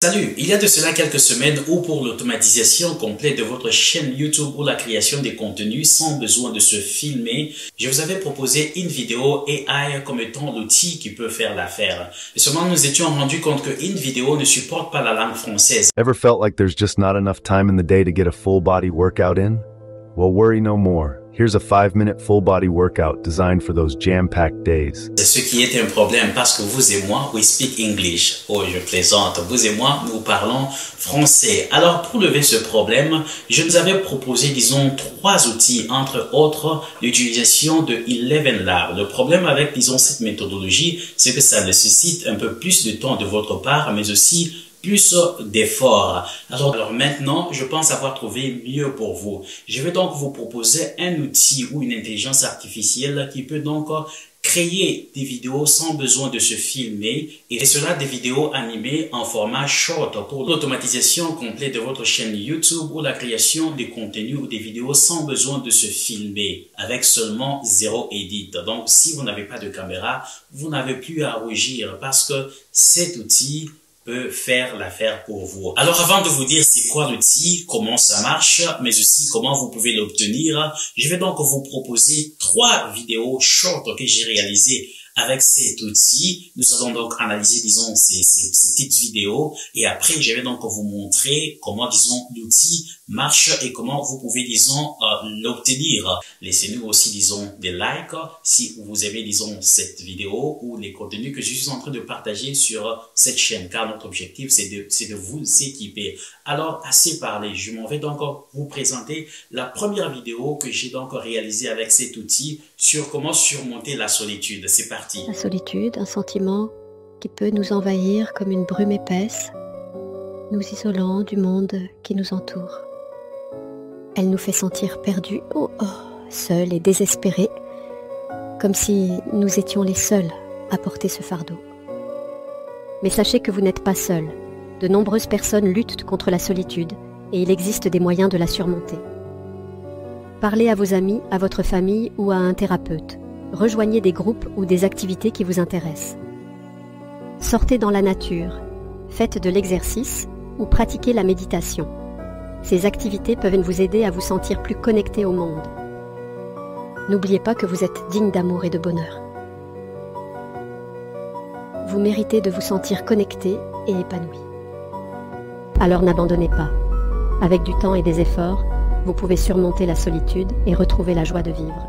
Salut, il y a de cela quelques semaines où pour l'automatisation complète de votre chaîne YouTube ou la création des contenus sans besoin de se filmer, je vous avais proposé une vidéo AI comme étant l'outil qui peut faire l'affaire. Et seulement nous étions rendus compte que InVideo ne supporte pas la langue française. Ever felt like there's just not enough time in the day to get a full body workout in? Well, worry no more. Here's a 5-minute full body workout designed for those jam-packed days. C'est ce qui est un problème parce que vous et moi, we speak English. Oh, je plaisante. Vous et moi, nous parlons français. Alors, pour lever ce problème, je nous avais proposé, disons, 3 outils, entre autres, l'utilisation de ElevenLab. Le problème avec, disons, cette méthodologie, c'est que ça nécessite un peu plus de temps de votre part, mais aussi plus d'efforts. Alors maintenant, je pense avoir trouvé mieux pour vous. Je vais donc vous proposer un outil ou une intelligence artificielle qui peut donc créer des vidéos sans besoin de se filmer et cela des vidéos animées en format short pour l'automatisation complète de votre chaîne YouTube ou la création des contenus ou des vidéos sans besoin de se filmer avec seulement 0 edit. Donc si vous n'avez pas de caméra, vous n'avez plus à rougir parce que cet outil peut faire l'affaire pour vous. Alors avant de vous dire c'est quoi l'outil, comment ça marche, mais aussi comment vous pouvez l'obtenir, je vais donc vous proposer 3 vidéos short que j'ai réalisées avec cet outil. Nous allons donc analyser, disons, ces petites vidéos et après, je vais donc vous montrer comment, disons, l'outil marche et comment vous pouvez, disons, l'obtenir. Laissez-nous aussi, disons, des likes si vous aimez, disons, cette vidéo ou les contenus que je suis en train de partager sur cette chaîne, car notre objectif, c'est de vous équiper. Alors, assez parlé, je m'en vais donc vous présenter la première vidéo que j'ai donc réalisée avec cet outil sur comment surmonter la solitude. C'est parti. La solitude, un sentiment qui peut nous envahir comme une brume épaisse, nous isolant du monde qui nous entoure. Elle nous fait sentir perdus, seuls et désespérés, comme si nous étions les seuls à porter ce fardeau. Mais sachez que vous n'êtes pas seuls. De nombreuses personnes luttent contre la solitude et il existe des moyens de la surmonter. Parlez à vos amis, à votre famille ou à un thérapeute. Rejoignez des groupes ou des activités qui vous intéressent. Sortez dans la nature, faites de l'exercice ou pratiquez la méditation. Ces activités peuvent vous aider à vous sentir plus connecté au monde. N'oubliez pas que vous êtes digne d'amour et de bonheur. Vous méritez de vous sentir connecté et épanoui. Alors n'abandonnez pas. Avec du temps et des efforts, vous pouvez surmonter la solitude et retrouver la joie de vivre.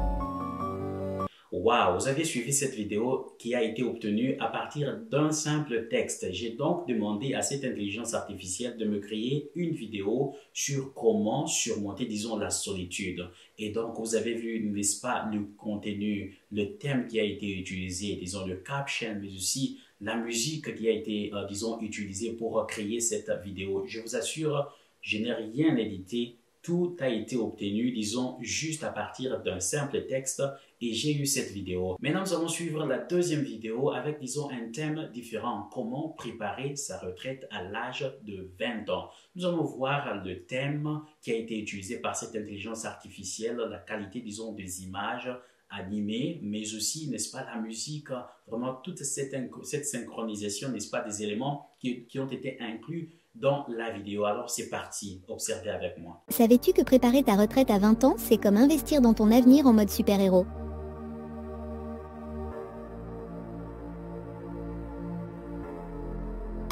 Wow, vous avez suivi cette vidéo qui a été obtenue à partir d'un simple texte. J'ai donc demandé à cette intelligence artificielle de me créer une vidéo sur comment surmonter, disons, la solitude. Et donc, vous avez vu, n'est-ce pas, le contenu, le thème qui a été utilisé, disons, le caption, mais aussi la musique qui a été, disons, utilisée pour créer cette vidéo. Je vous assure, je n'ai rien édité. Tout a été obtenu, disons, juste à partir d'un simple texte et j'ai eu cette vidéo. Maintenant, nous allons suivre la deuxième vidéo avec, disons, un thème différent. Comment préparer sa retraite à l'âge de 20 ans. Nous allons voir le thème qui a été utilisé par cette intelligence artificielle, la qualité, disons, des images animées, mais aussi, n'est-ce pas, la musique, vraiment toute cette synchronisation, n'est-ce pas, des éléments qui ont été inclus dans la vidéo. Alors c'est parti, observez avec moi. Savais-tu que préparer ta retraite à 20 ans, c'est comme investir dans ton avenir en mode super-héros?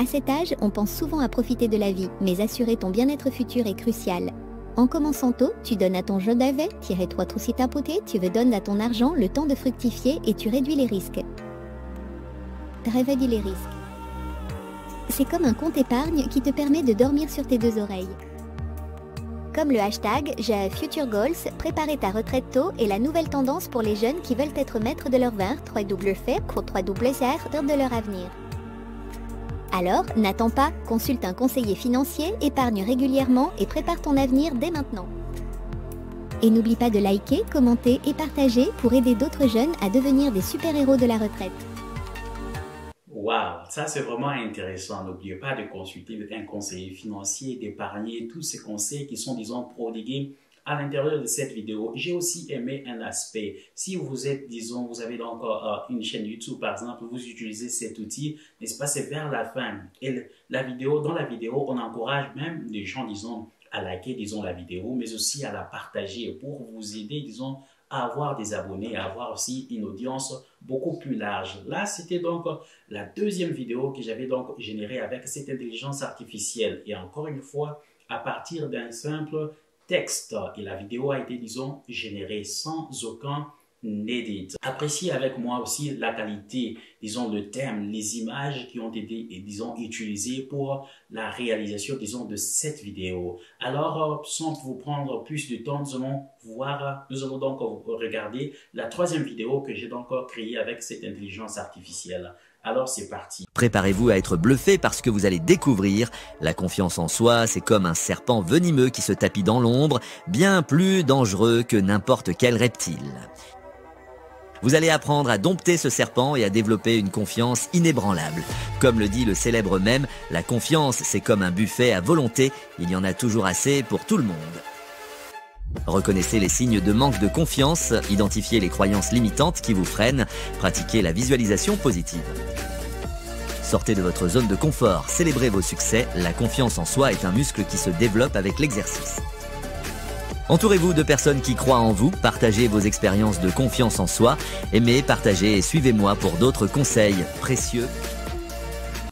À cet âge, on pense souvent à profiter de la vie, mais assurer ton bien-être futur est crucial. En commençant tôt, tu donnes à ton jeu d'avet, tire-toi trop si tapoté, tu veux donner à ton argent le temps de fructifier et tu réduis les risques. Réduis les risques. C'est comme un compte épargne qui te permet de dormir sur tes 2 oreilles. Comme le hashtag j'ai Future Goals, préparer ta retraite tôt est la nouvelle tendance pour les jeunes qui veulent être maîtres de leur verre, 3W de leur avenir. Alors, n'attends pas, consulte un conseiller financier, épargne régulièrement et prépare ton avenir dès maintenant. Et n'oublie pas de liker, commenter et partager pour aider d'autres jeunes à devenir des super-héros de la retraite. Wow, ça c'est vraiment intéressant. N'oubliez pas de consulter un conseiller financier, d'épargner tous ces conseils qui sont, disons, prodigués à l'intérieur de cette vidéo, j'ai aussi aimé un aspect. Si vous êtes, disons, vous avez donc une chaîne YouTube, par exemple, vous utilisez cet outil, n'est-ce pas, c'est vers la fin. Et la vidéo, dans la vidéo, on encourage même les gens, disons, à liker, disons, la vidéo, mais aussi à la partager pour vous aider, disons, à avoir des abonnés, à avoir aussi une audience beaucoup plus large. Là, c'était donc la deuxième vidéo que j'avais donc générée avec cette intelligence artificielle. Et encore une fois, à partir d'un simple texte. Et la vidéo a été, disons, générée sans aucun edit. Appréciez avec moi aussi la qualité, disons, le thème, les images qui ont été, disons, utilisées pour la réalisation, disons, de cette vidéo. Alors, sans vous prendre plus de temps, nous allons donc regarder la troisième vidéo que j'ai donc créée avec cette intelligence artificielle. Alors, c'est parti. Préparez-vous à être bluffé par ce que vous allez découvrir. La confiance en soi, c'est comme un serpent venimeux qui se tapit dans l'ombre, bien plus dangereux que n'importe quel reptile. Vous allez apprendre à dompter ce serpent et à développer une confiance inébranlable. Comme le dit le célèbre mème, la confiance, c'est comme un buffet à volonté, il y en a toujours assez pour tout le monde. Reconnaissez les signes de manque de confiance, identifiez les croyances limitantes qui vous freinent, pratiquez la visualisation positive. Sortez de votre zone de confort, célébrez vos succès, la confiance en soi est un muscle qui se développe avec l'exercice. Entourez-vous de personnes qui croient en vous, partagez vos expériences de confiance en soi, aimez, partagez et suivez-moi pour d'autres conseils précieux.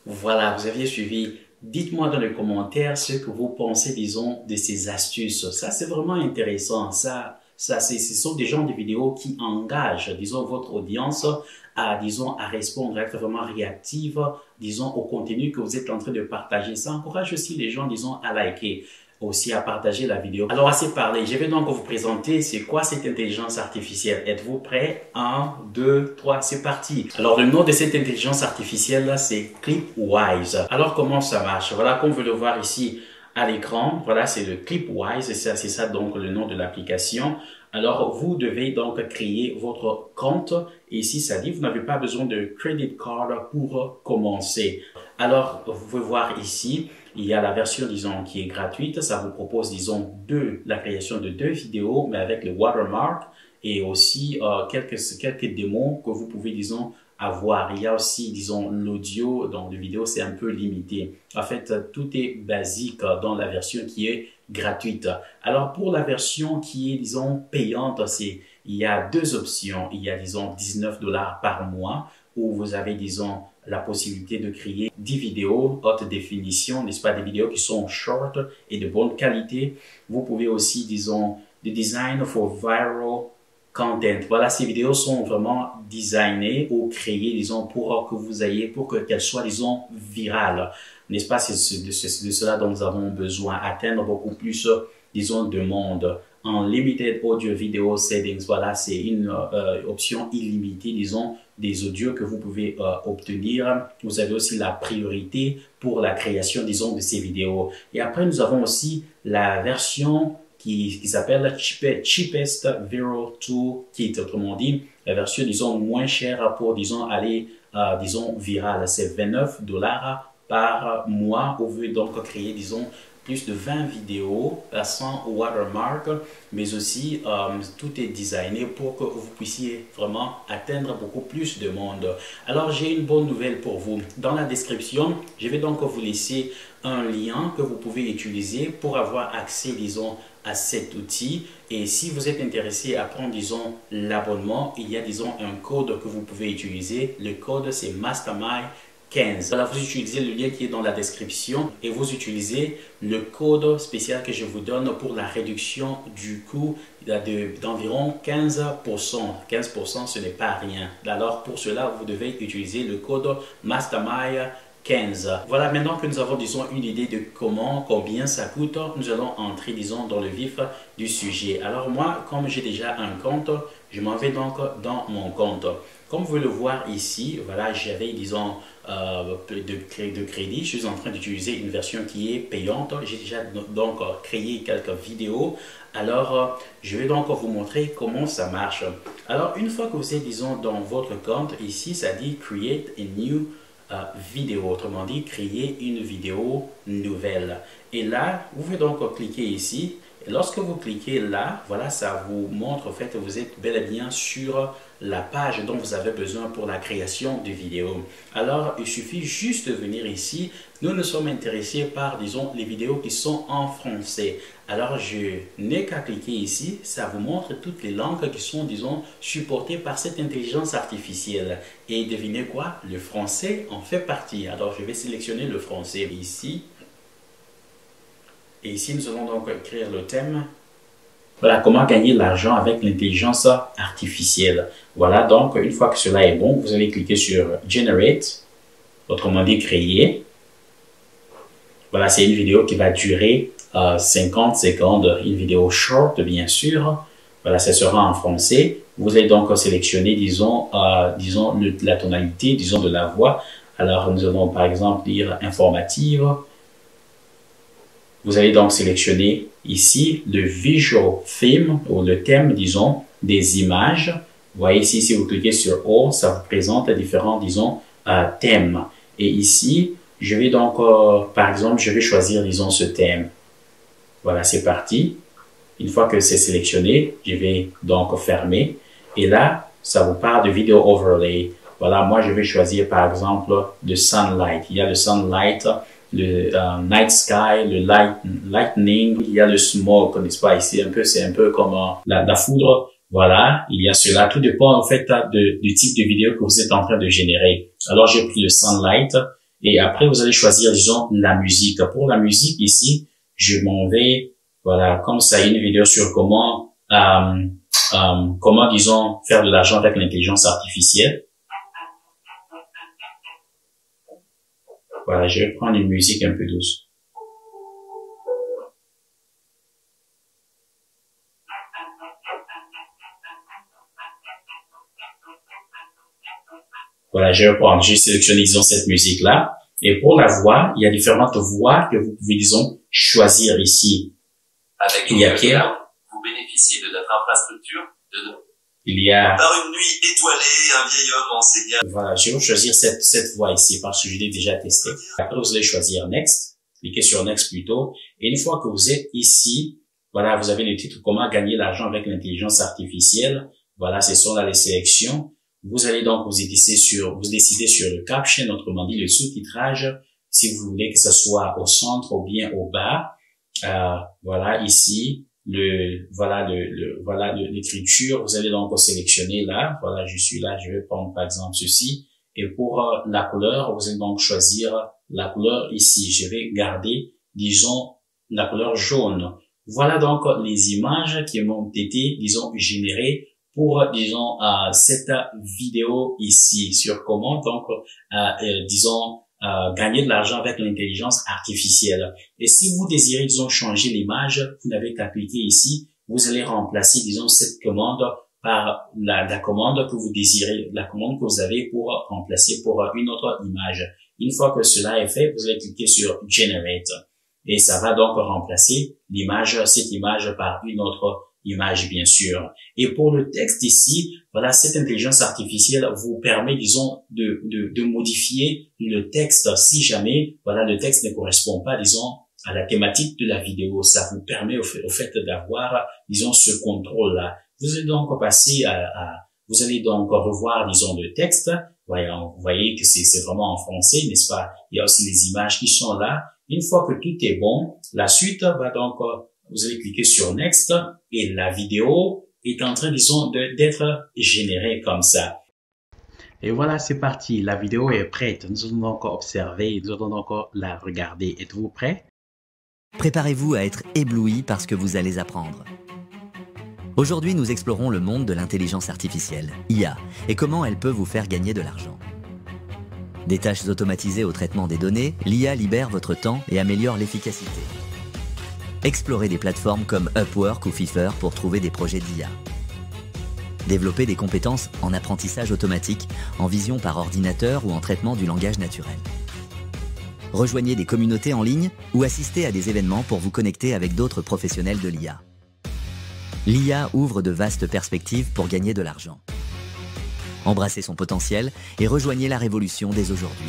Voilà, vous aviez suivi. Dites-moi dans les commentaires ce que vous pensez, disons, de ces astuces. Ça, c'est vraiment intéressant. Ce sont des genres de vidéos qui engagent, disons, votre audience à, disons, à répondre, à être vraiment réactive, disons, au contenu que vous êtes en train de partager. Ça encourage aussi les gens, disons, à liker, aussi à partager la vidéo. Alors, assez parlé. Je vais donc vous présenter c'est quoi cette intelligence artificielle. Êtes-vous prêts? 1, 2, 3, c'est parti. Alors, le nom de cette intelligence artificielle là, c'est Clipwise. Alors, comment ça marche? Voilà, comme vous le voir ici à l'écran. Voilà, c'est le Clipwise. C'est ça donc le nom de l'application. Alors, vous devez donc créer votre compte. Et ici, ça dit, vous n'avez pas besoin de credit card pour commencer. Alors, vous pouvez voir ici, il y a la version, disons, qui est gratuite. Ça vous propose, disons, la création de 2 vidéos, mais avec le watermark et aussi quelques démos que vous pouvez, disons, avoir. Il y a aussi, disons, l'audio. Donc, les vidéos, c'est un peu limité. En fait, tout est basique dans la version qui est gratuite. Alors, pour la version qui est, disons, payante, il y a 2 options. Il y a, disons, 19 $ par mois où vous avez, disons, la possibilité de créer 10 vidéos haute définition, n'est-ce pas, des vidéos qui sont short et de bonne qualité. Vous pouvez aussi, disons, the design for viral content. Voilà, ces vidéos sont vraiment designées ou créées, disons, pour qu'elles soient, disons, virales. N'est-ce pas, c'est de cela dont nous avons besoin, atteindre beaucoup plus, disons, de monde. Unlimited Audio Video Settings, voilà, c'est une option illimitée, disons, des audios que vous pouvez obtenir. Vous avez aussi la priorité pour la création, disons, de ces vidéos. Et après, nous avons aussi la version qui s'appelle Cheapest Viral Toolkit, autrement dit, la version, disons, moins chère pour, disons, aller, disons, viral. C'est 29 $ par mois. Vous pouvez donc créer, disons, plus de 20 vidéos sans watermark, mais aussi tout est designé pour que vous puissiez vraiment atteindre beaucoup plus de monde. Alors, j'ai une bonne nouvelle pour vous. Dans la description, je vais donc vous laisser un lien que vous pouvez utiliser pour avoir accès, disons, à cet outil. Et si vous êtes intéressé à prendre, disons, l'abonnement, il y a, disons, un code que vous pouvez utiliser. Le code, c'est Mastermind 15. Alors, vous utilisez le lien qui est dans la description et vous utilisez le code spécial que je vous donne pour la réduction du coût d'environ 15%. 15%, ce n'est pas rien. Alors, pour cela, vous devez utiliser le code Mastermind 15. Voilà, maintenant que nous avons, disons, une idée de combien ça coûte, nous allons entrer, disons, dans le vif du sujet. Alors moi, comme j'ai déjà un compte, je m'en vais donc dans mon compte. Comme vous le voir ici, voilà, j'avais, disons, de crédit. Je suis en train d'utiliser une version qui est payante. J'ai déjà donc créé quelques vidéos. Alors, je vais donc vous montrer comment ça marche. Alors, une fois que vous êtes, disons, dans votre compte, ici, ça dit « Create a new vidéo », autrement dit, créer une vidéo nouvelle. Et là, vous pouvez donc cliquer ici Lorsque vous cliquez là, voilà, ça vous montre, en fait, vous êtes bel et bien sur la page dont vous avez besoin pour la création de vidéos. Alors, il suffit juste de venir ici. Nous sommes intéressés par, disons, les vidéos qui sont en français. Alors, je n'ai qu'à cliquer ici. Ça vous montre toutes les langues qui sont, disons, supportées par cette intelligence artificielle. Et devinez quoi? Le français en fait partie. Alors, je vais sélectionner le français ici. Et ici, nous allons donc écrire le thème. Voilà, comment gagner de l'argent avec l'intelligence artificielle. Voilà, donc une fois que cela est bon, vous allez cliquer sur Generate, autrement dit créer. Voilà, c'est une vidéo qui va durer 50 secondes, une vidéo short bien sûr. Voilà, ça sera en français. Vous allez donc sélectionner, disons, la tonalité, disons, de la voix. Alors, nous allons par exemple dire informative. Vous allez donc sélectionner ici le visual theme ou le thème, disons, des images. Vous voyez ici, si vous cliquez sur All, ça vous présente différents, disons, thèmes. Et ici, je vais donc, par exemple, je vais choisir, disons, ce thème. Voilà, c'est parti. Une fois que c'est sélectionné, je vais donc fermer. Et là, ça vous parle de Video Overlay. Voilà, moi, je vais choisir, par exemple, le Sunlight. Il y a le Sunlight, le Night Sky, le Lightning, il y a le Smoke, n'est-ce pas? Ici, c'est un peu comme la foudre. Voilà, il y a cela. Tout dépend, en fait, du type de vidéo que vous êtes en train de générer. Alors, j'ai pris le Sunlight. Et après, vous allez choisir, disons, la musique. Pour la musique, ici, je m'en vais, voilà, comme ça, une vidéo sur comment, disons, faire de l'argent avec l'intelligence artificielle. Voilà, je vais prendre une musique un peu douce. Voilà, j'ai sélectionné, disons, cette musique-là. Et pour la voix, il y a différentes voix que vous pouvez, disons, choisir ici. Avec il y a Pierre. Vous bénéficiez de notre infrastructure. Il y a... Par une nuit étoilée, un vieil homme enseigna. Voilà, je vais choisir cette voix ici parce que je l'ai déjà testé. Après, vous allez choisir Next. Cliquez sur Next plutôt. Et une fois que vous êtes ici, voilà, vous avez le titre Comment gagner l'argent avec l'intelligence artificielle. Voilà, c'est sur les sélections. Vous allez donc vous décider sur le caption, autrement dit le sous-titrage, si vous voulez que ce soit au centre ou bien au bas. Voilà, ici, l'écriture, vous allez donc sélectionner là. Voilà, je suis là, je vais prendre par exemple ceci. Et pour la couleur, vous allez donc choisir la couleur ici. Je vais garder, disons, la couleur jaune. Voilà donc les images qui m'ont été, disons, générées pour, disons, cette vidéo ici sur comment, donc, disons, gagner de l'argent avec l'intelligence artificielle. Et si vous désirez, disons, changer l'image, vous n'avez qu'à cliquer ici. Vous allez remplacer, disons, cette commande par la commande que vous désirez, la commande que vous avez pour remplacer pour une autre image. Une fois que cela est fait, vous allez cliquer sur Generate. Et ça va donc remplacer cette image par une autre image, bien sûr. Et pour le texte ici, voilà, cette intelligence artificielle vous permet, disons, de modifier le texte si jamais, voilà, le texte ne correspond pas, disons, à la thématique de la vidéo. Ça vous permet au fait d'avoir, disons, ce contrôle-là. Vous allez donc passer vous allez donc revoir, disons, le texte. Vous voyez que c'est vraiment en français, n'est-ce pas? Il y a aussi les images qui sont là. Une fois que tout est bon, la suite va donc, vous allez cliquer sur Next et la vidéo est en train, disons, d'être générée comme ça. Et voilà, c'est parti. La vidéo est prête. Nous allons donc observer, nous allons donc la regarder. Êtes-vous prêts? Préparez-vous à être ébloui par ce que vous allez apprendre. Aujourd'hui, nous explorons le monde de l'intelligence artificielle, IA, et comment elle peut vous faire gagner de l'argent. Des tâches automatisées au traitement des données, l'IA libère votre temps et améliore l'efficacité. Explorez des plateformes comme Upwork ou Fiverr pour trouver des projets d'IA. Développez des compétences en apprentissage automatique, en vision par ordinateur ou en traitement du langage naturel. Rejoignez des communautés en ligne ou assistez à des événements pour vous connecter avec d'autres professionnels de l'IA. L'IA ouvre de vastes perspectives pour gagner de l'argent. Embrassez son potentiel et rejoignez la révolution dès aujourd'hui.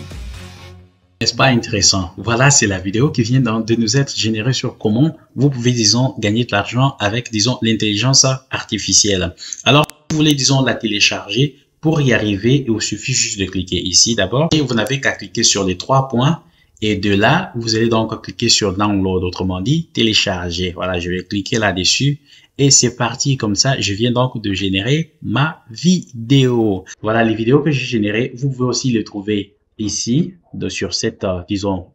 N'est-ce pas intéressant? Voilà, c'est la vidéo qui vient de nous être générée sur comment vous pouvez, disons, gagner de l'argent avec, disons, l'intelligence artificielle. Alors, si vous voulez, disons, la télécharger, pour y arriver, il vous suffit juste de cliquer ici d'abord. Et vous n'avez qu'à cliquer sur les 3 points. Et de là, vous allez donc cliquer sur Download, autrement dit, télécharger. Voilà, je vais cliquer là-dessus. Et c'est parti, comme ça, je viens donc de générer ma vidéo. Voilà, les vidéos que j'ai générées, vous pouvez aussi les trouver ici, sur cette, disons,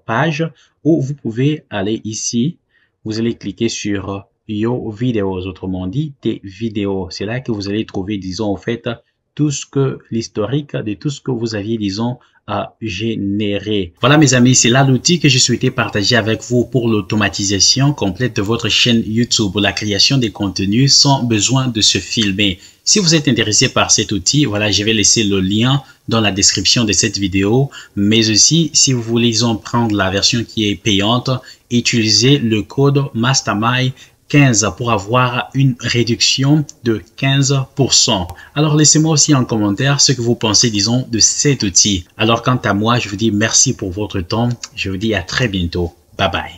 page, où vous pouvez aller ici, vous allez cliquer sur Your Videos, autrement dit, tes vidéos. C'est là que vous allez trouver, disons, en fait, tout ce que l'historique de tout ce que vous aviez, disons, à générer. Voilà, mes amis, c'est là l'outil que je souhaitais partager avec vous pour l'automatisation complète de votre chaîne YouTube, pour la création des contenus sans besoin de se filmer. Si vous êtes intéressé par cet outil, voilà, je vais laisser le lien dans la description de cette vidéo. Mais aussi, si vous voulez, disons, prendre la version qui est payante, utilisez le code MASTERMIND 15 pour avoir une réduction de 15%. Alors, laissez-moi aussi en commentaire ce que vous pensez, disons, de cet outil. Alors, quant à moi, je vous dis merci pour votre temps. Je vous dis à très bientôt. Bye bye.